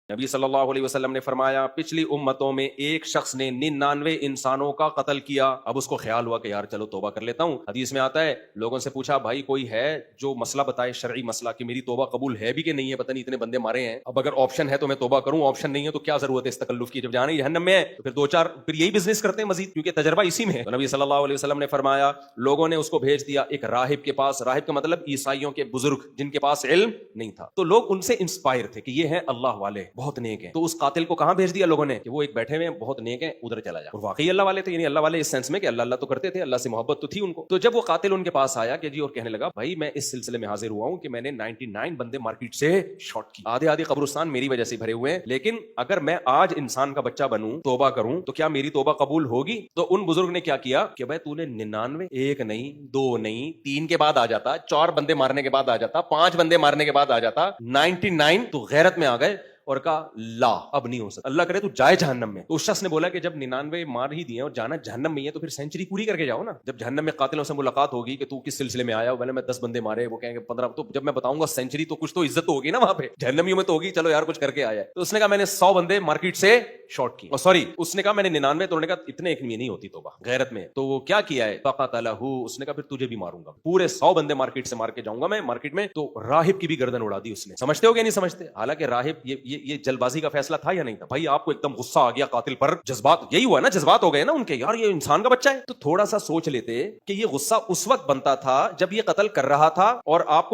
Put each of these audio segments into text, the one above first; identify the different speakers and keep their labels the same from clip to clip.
Speaker 1: نبی صلی اللہ علیہ وسلم نے فرمایا پچھلی امتوں میں ایک شخص نے 99 انسانوں کا قتل کیا، اب اس کو خیال ہوا کہ یار چلو توبہ کر لیتا ہوں۔ حدیث میں آتا ہے لوگوں سے پوچھا بھائی کوئی ہے جو مسئلہ بتائے، شرعی مسئلہ کہ میری توبہ قبول ہے بھی کہ نہیں ہے، پتہ نہیں اتنے بندے مارے ہیں، اب اگر آپشن ہے تو میں توبہ کروں، آپشن نہیں ہے تو کیا ضرورت ہے اس تکلف کی، جب جانا ہی جہنم میں ہے تو پھر دو چار پھر یہی بزنس کرتے ہیں مزید، کیونکہ تجربہ اسی میں ہے۔ تو نبی صلی اللہ علیہ وسلم نے فرمایا لوگوں نے اس کو بھیج دیا ایک راہب کے پاس، راہب کا مطلب عیسائیوں کے بزرگ جن کے پاس علم نہیں تھا، تو لوگ ان سے انسپائر تھے کہ یہ ہیں اللہ والے، بہت نیک ہیں، تو اس قاتل کو کہاں بھیج دیا لوگوں نے کہ وہ ایک بیٹھے ہوئے بہت نیک ہیں ادھر چلا جا، اور واقعی اللہ والے تھے، یعنی اللہ والے اس سینس میں کہ اللہ اللہ تو کرتے تھے، اللہ سے محبت تو تھی ان کو۔ تو جب وہ قاتل ان کے پاس آیا کہ جی اور کہنے لگا بھائی میں اس سلسلے میں حاضر ہوا ہوں کہ میں نے 99 بندے مارکیٹ سے شارٹ کی، آدھے قبرستان میری وجہ سے بھرے ہوئے ہیں، لیکن اگر میں آج انسان کا بچہ بنوں توبہ کروں تو کیا میری توبہ قبول ہوگی؟ تو ان بزرگ نے کیا کیا کہ بھائی تو نے 99 ایک نہیں دو نہیں 3 کے بعد آ جاتا، 4 بندے مارنے کے بعد آ جاتا، 5 بندے مارنے کے بعد آ جاتا، 99 تو غیرت میں آ گئے اور کہا لا اب نہیں ہو سکتا، اللہ کرے تو جائے جہنم میں۔ تو اس شخص نے بولا کہ جب 99 مار ہی دیے اور جانا جہنم میں ہی ہے تو پھر سینچری پوری کر کے جاؤ نا، جب جہنم میں قاتلوں سے ملاقات ہوگی کہ تو کس سلسلے میں آیا، میں 10 بندے مارے، وہ کہیں گے 15، تو جب میں بتاؤں گا سینچری تو کچھ تو عزت تو ہوگی نا وہاں پہ، جہنمیوں میں تو ہوگی چلو یار کچھ کر کے آیا ہے۔ تو اس نے کہا میں نے 100 بندے مارکیٹ سے شارٹ کی، سوری اس نے کہا میں نے 99، تو انہوں نے کہا اتنے ایک نہیں ہوتی توبہ غیرت میں، تو وہ کیا کیا ہے فقتلہ، اس نے کہا پھر تجھے بھی ماروں گا، پورے 100 بندے مارکیٹ سے مار کے جاؤں گا میں مارکیٹ میں۔ تو راہب کی بھی گردن اڑا دی اس نے، سمجھتے ہو کہ نہیں سمجھتے؟ حالانکہ راہب یہ جلد بازی کا فیصلہ تھا یا نہیں تھا؟ بھائی آپ کو ایک دم غصہ آ گیا قاتل پر، جذبات یہی ہوا نا، جذبات ہو گئے نا ان کے، یار یہ انسان کا بچہ ہے، تو تھوڑا سا سوچ لیتے کہ یہ غصہ اس وقت بنتا تھا جب یہ قتل کر رہا تھا اور آپ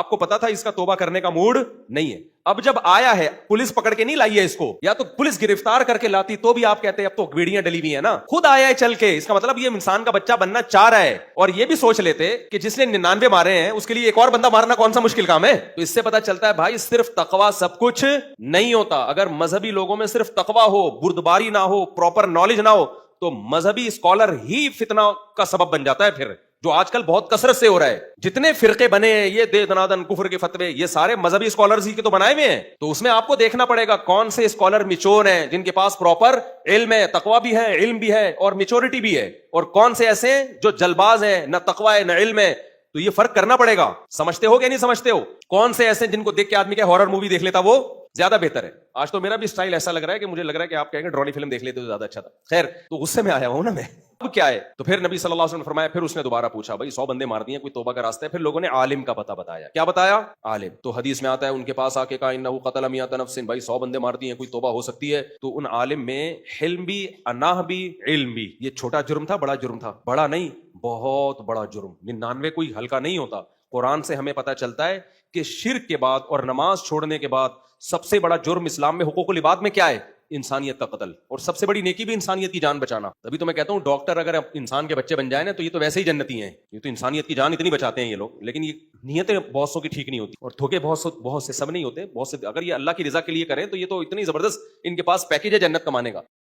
Speaker 1: کو پتا تھا اس کا توبہ کرنے کا موڈ نہیں ہے، اب جب آیا ہے پولیس پکڑ کے نہیں لائی ہے اس کو، یا تو پولیس گرفتار کر کے لاتی تو بھی آپ کہتے ہیں اب تو ویڈیاں ڈلی ہوئی ہیں نا، خود آیا ہے چل کے، اس کا مطلب یہ انسان کا بچہ بننا چاہ رہا ہے۔ اور یہ بھی سوچ لیتے کہ جس نے 99 مارے ہیں اس کے لیے ایک اور بندہ مارنا کون سا مشکل کام ہے۔ تو اس سے پتا چلتا ہے بھائی صرف تقویٰ سب کچھ نہیں ہوتا، اگر مذہبی لوگوں میں صرف تقویٰ ہو، بردباری نہ ہو، پراپر نالج نہ ہو تو مذہبی اسکالر ہی فتنہ کا سبب بن جاتا ہے، پھر جو آج کل بہت کثرت سے ہو رہا ہے، جتنے فرقے بنے ہیں یہ دے دنادن کفر کے فتوے، یہ سارے مذہبی اسکالرز ہی کے تو بنائے ہوئے ہیں۔ تو اس میں آپ کو دیکھنا پڑے گا کون سے اسکالر میچور ہیں جن کے پاس پراپر علم ہے، تقویٰ بھی ہے، علم بھی ہے اور میچورٹی بھی ہے، اور کون سے ایسے ہیں جو جلباز ہیں، نہ تقویٰ ہے نہ علم ہے۔ تو یہ فرق کرنا پڑے گا، سمجھتے ہو کہ نہیں سمجھتے ہو؟ کون سے ایسے جن کو دیکھ کے آدمی کے ہارر مووی دیکھ لیتا وہ زیادہ بہتر ہے۔ آج تو میرا بھی سٹائل ایسا لگ رہا ہے کہ مجھے لگ رہا ہے کہ آپ کہیں گے ڈرانی فلم دیکھ لیتے تو زیادہ اچھا تھا، خیر تو غصے میں آیا ہوں نا میں، اب کیا ہے؟ تو پھر نبی صلی اللہ علیہ وسلم نے فرمایا، پھر اس نے دوبارہ پوچھا بھائی 100 بندے مار دیے، کوئی توبہ کا راستہ ہے؟ پھر لوگوں نے عالم کا پتہ بتایا، کیا بتایا؟ عالم۔ تو حدیث میں آتا ہے ان کے پاس آ کے کہا انہ قتل 100 نفس، بھائی 100 بندے مار دیے، کوئی توبہ ہو سکتی ہے؟ تو ان عالم میں حلم بھی، اناہ بھی، علم بھی۔ یہ چھوٹا جرم تھا بڑا جرم تھا؟ بڑا نہیں، بہت بڑا جرم، 99 کوئی ہلکا نہیں ہوتا۔ قرآن سے ہمیں پتہ چلتا ہے کہ شرک کے بعد اور نماز چھوڑنے کے بعد سب سے بڑا جرم اسلام میں حقوق العباد میں کیا ہے؟ انسانیت کا قتل، اور سب سے بڑی نیکی بھی انسانیت کی جان بچانا۔ تبھی تو میں کہتا ہوں ڈاکٹر اگر انسان کے بچے بن جائیں نا تو یہ تو ویسے ہی جنتی ہیں، یہ تو انسانیت کی جان اتنی بچاتے ہیں یہ لوگ، لیکن یہ نیتیں بہت سو کی ٹھیک نہیں ہوتی، اور دھوکے بہت سے سب نہیں ہوتے، بہت سے اگر یہ اللہ کی رضا کے لیے کریں تو یہ تو اتنی زبردست ان کے پاس پیکیج ہے جنت کمانے کا۔